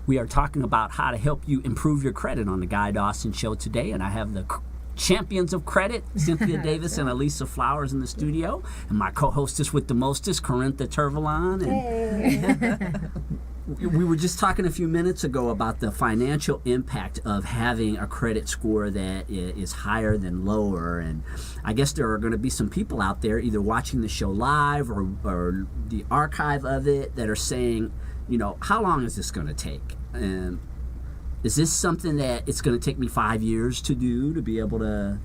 We are talking about how to help you improve your credit on the Guy Dawson Show today, and I have the champions of credit, Cynthia Davis and Elisa Flowers in the studio, and my co-hostess with the mostest, Corintha Tervalon. We were just talking a few minutes ago about the financial impact of having a credit score that is higher than lower, and I guess there are going to be some people out there either watching the show live or the archive of it that are saying, how long is this going to take? And is this something that it's going to take me 5 years to do to be able to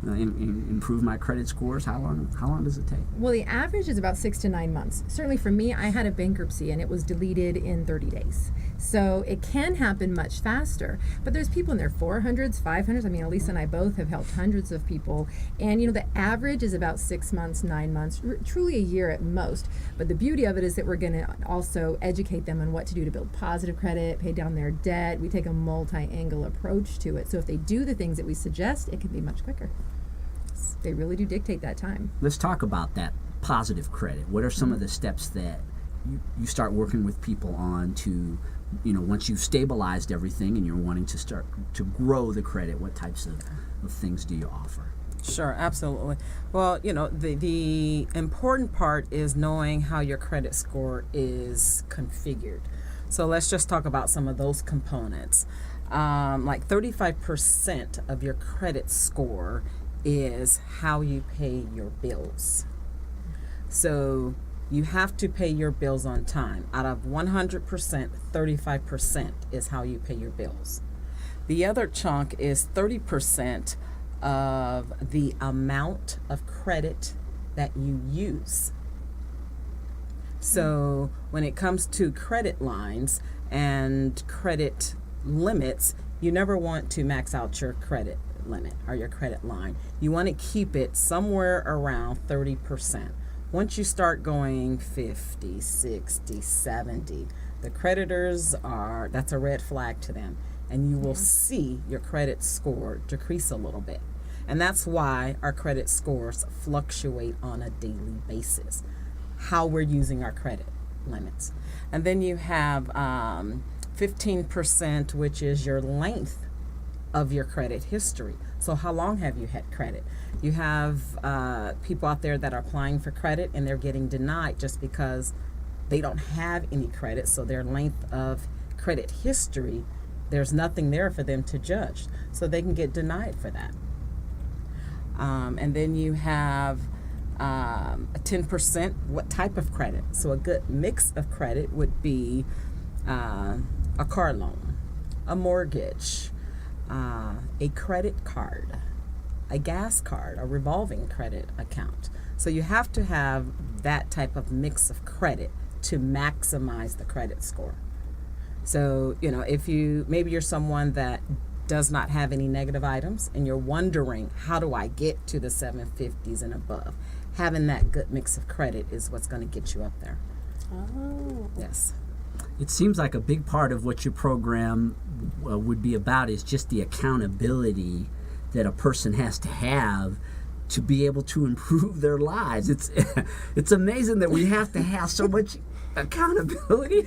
improve my credit scores? How long does it take? Well, the average is about 6 to 9 months. Certainly for me, I had a bankruptcy and it was deleted in 30 days. So it can happen much faster. But there's people in their 400s, 500s. I mean, Elisa and I both have helped hundreds of people. And, the average is about 6 months, 9 months, truly a year at most. But the beauty of it is that we're going to also educate them on what to do to build positive credit, pay down their debt. We take a multi-angle approach to it. So if they do the things that we suggest, it can be much quicker. They really do dictate that time. Let's talk about that positive credit. What are some of the steps that you start working with people on to, once you've stabilized everything and you're wanting to start to grow the credit, what types of things do you offer? Sure, absolutely. Well, the important part is knowing how your credit score is configured. So let's just talk about some of those components. Like 35% of your credit score is how you pay your bills. So you have to pay your bills on time. Out of 100%, 35% is how you pay your bills. The other chunk is 30% of the amount of credit that you use. So when it comes to credit lines and credit limits, you never want to max out your credit limit or your credit line. You want to keep it somewhere around 30%. Once you start going 50, 60, 70, the creditors that's a red flag to them, and you will see your credit score decrease a little bit. And that's why our credit scores fluctuate on a daily basis, how we're using our credit limits. And then you have 15%, which is your length of your credit history. So how long have you had credit? You have people out there that are applying for credit and they're getting denied just because they don't have any credit. So their length of credit history, there's nothing there for them to judge. So they can get denied for that. And then you have a 10%, what type of credit? So a good mix of credit would be a car loan, a mortgage, a credit card, a gas card, a revolving credit account. So you have to have that type of mix of credit to maximize the credit score. So, if maybe you're someone that does not have any negative items and you're wondering, how do I get to the 750s and above? Having that good mix of credit is what's going to get you up there. Oh. Yes. It seems like a big part of what your program would be about is just the accountability that a person has to have to be able to improve their lives. It's amazing that we have to have so much accountability,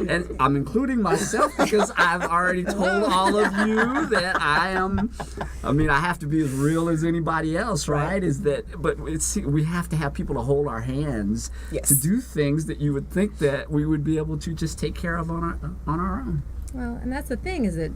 and I'm including myself because I've already told all of you that I have to be as real as anybody else, right? But we have to have people to hold our hands to do things that you would think that we would be able to just take care of on our own. Well, and that's the thing is that,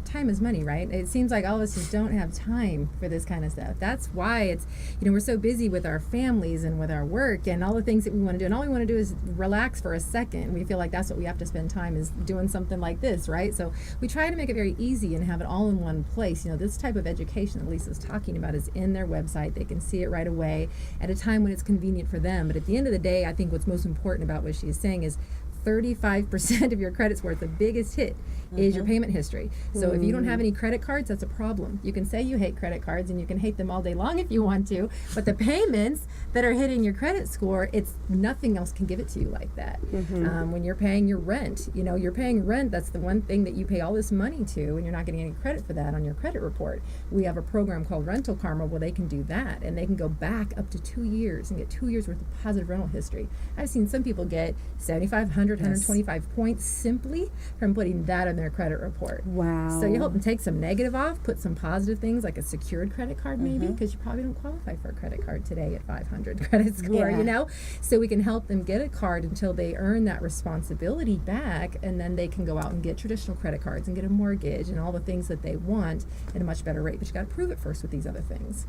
time is money, right? It seems like all of us just don't have time for this kind of stuff. That's why it's, we're so busy with our families and with our work and all the things that we want to do. And all we want to do is relax for a second. We feel like that's what we have to spend time is doing something like this, right? So we try to make it very easy and have it all in one place. This type of education that Lisa's talking about is in their website. They can see it right away at a time when it's convenient for them. But at the end of the day, I think what's most important about what she's saying is 35% of your credit score, the biggest hit, is your payment history. So if you don't have any credit cards, that's a problem. You can say you hate credit cards and you can hate them all day long if you want to, but the payments that are hitting your credit score, it's nothing else can give it to you like that. When you're paying your rent, you're paying rent, that's the one thing that you pay all this money to, and you're not getting any credit for that on your credit report. We have a program called Rental Karma where they can do that, and they can go back up to 2 years and get 2 years worth of positive rental history. I've seen some people get $7,500 100, 125 points simply from putting that on their credit report. Wow. So you help them take some negative off, put some positive things like a secured credit card maybe, because you probably don't qualify for a credit card today at 500 credit score, Yeah. you know? So we can help them get a card until they earn that responsibility back, and then they can go out and get traditional credit cards and get a mortgage and all the things that they want at a much better rate. But you got to prove it first with these other things.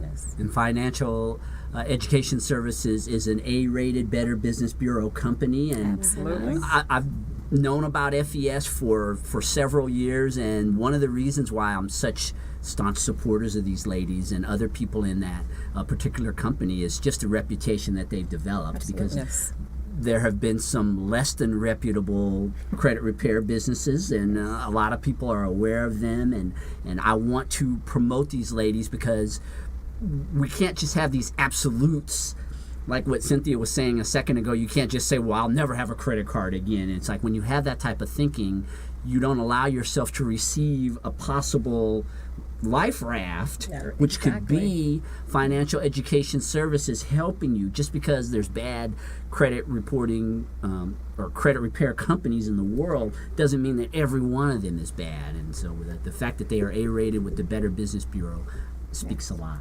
Yes. And Financial Education Services is an A-rated Better Business Bureau company, and Absolutely. I've known about FES for several years, and one of the reasons why I'm such staunch supporters of these ladies and other people in that particular company is just the reputation that they've developed. Absolutely. Because Yes. there have been some less than reputable credit repair businesses, and a lot of people are aware of them, and I want to promote these ladies because we can't just have these absolutes. Like what Cynthia was saying a second ago, you can't just say, well, I'll never have a credit card again. It's like when you have that type of thinking, you don't allow yourself to receive a possible life raft, which could be Financial Education Services helping you. Just because there's bad credit reporting or credit repair companies in the world doesn't mean that every one of them is bad. And so the fact that they are A-rated with the Better Business Bureau speaks a lot.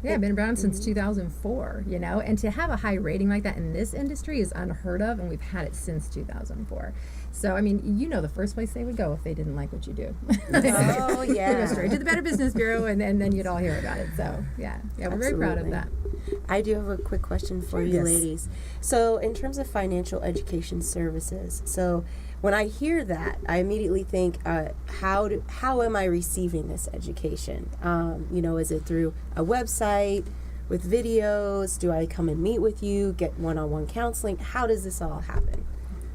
Yeah, been around since 2004, you know, and to have a high rating like that in this industry is unheard of, and we've had it since 2004. So, I mean, you know, the first place they would go if they didn't like what you do. Oh, They yeah. go straight to the Better Business Bureau, and then you'd all hear about it. So, yeah, we're very proud of that. I do have a quick question for you Yes. ladies. So in terms of financial education services, so when I hear that, I immediately think, how am I receiving this education? You know, is it through a website with videos? Do I come and meet with you, get one-on-one counseling? How does this all happen?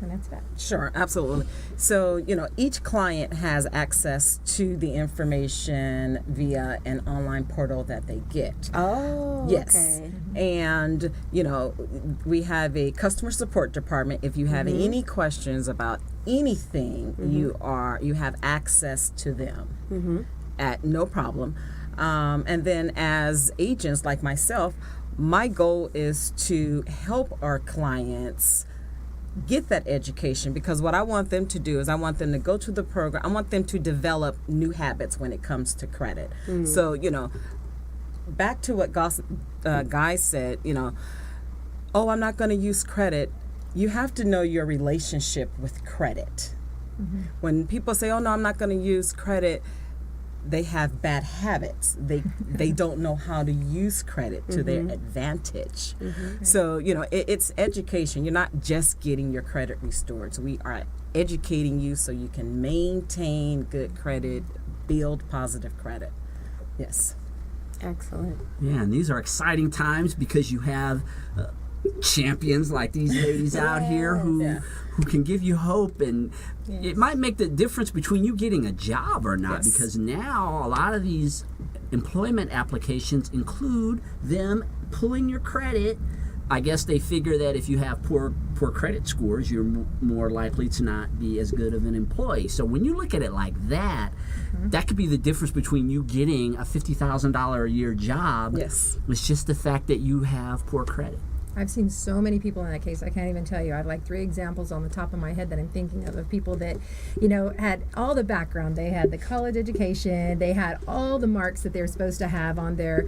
And that's that. Sure, absolutely. So, you know, each client has access to the information via an online portal that they get. Oh, Yes. okay. And, you know, we have a customer support department. If you have any questions about anything, you have access to them at no problem. And then as agents like myself, my goal is to help our clients get that education, because what I want them to do is I want them to go to the program. I want them to develop new habits when it comes to credit. So, you know, back to what Guy said, you know, oh, I'm not going to use credit. You have to know your relationship with credit. When people say, oh, no, I'm not going to use credit, they have bad habits. They don't know how to use credit to their advantage. So, you know, it's education. You're not just getting your credit restored. So we are educating you so you can maintain good credit, build positive credit. Yes. Excellent. Yeah, and these are exciting times because you have champions like these ladies out here who can give you hope, and it might make the difference between you getting a job or not, because now a lot of these employment applications include them pulling your credit. I guess they figure that if you have poor credit scores, you're more likely to not be as good of an employee. So when you look at it like that, that could be the difference between you getting a $50,000 a year job. Yes. It's just the fact that you have poor credit. I've seen so many people in that case, I can't even tell you. I have like 3 examples on the top of my head that I'm thinking of people that, you know, had all the background. They had the college education, they had all the marks that they were supposed to have on their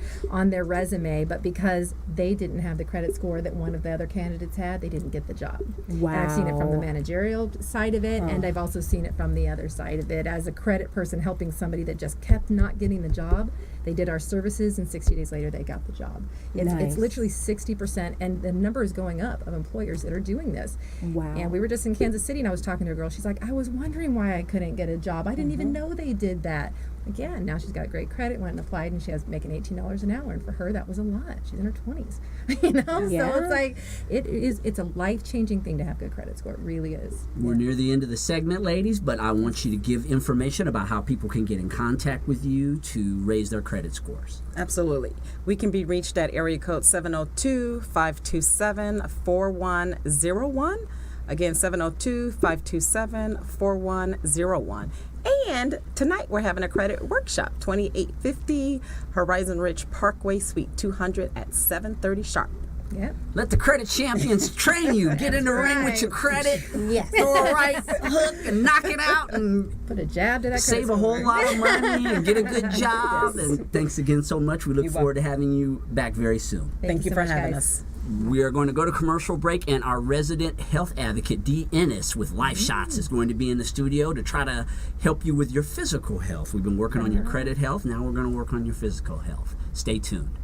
resume, but because they didn't have the credit score that one of the other candidates had, they didn't get the job. Wow. And I've seen it from the managerial side of it, and I've also seen it from the other side of it. As a credit person helping somebody that just kept not getting the job, they did our services, and 60 days later, they got the job. It's literally 60%, and the number is going up of employers that are doing this. Wow. And we were just in Kansas City, and I was talking to a girl. She's like, I was wondering why I couldn't get a job. I didn't even know they did that. Like, yeah, now she's got great credit, went and applied, and she has making $18 an hour. And for her, that was a lot. She's in her 20s. You know? Yeah. So it's like, it's a life-changing thing to have good credit score. It really is. We're near the end of the segment, ladies, but I want you to give information about how people can get in contact with you to raise their credit scores. Absolutely. We can be reached at area code 702-527-4101. Again, 702-527-4101. And tonight we're having a credit workshop, 2850 Horizon Ridge Parkway, Suite 200 at 7:30 sharp. Yep. Let the credit champions train you. Get in the ring with your credit. Yes. Throw a right hook and knock it out and Put a jab to that. save credit a whole score. lot of money and get a good job. And thanks again so much. We look You're forward to having you back very soon. Thank you so for much, having guys. us. We are going to go to commercial break, and our resident health advocate, Dee Ennis, with Life Shots, is going to be in the studio to try to help you with your physical health. We've been working on your credit health. Now we're going to work on your physical health. Stay tuned.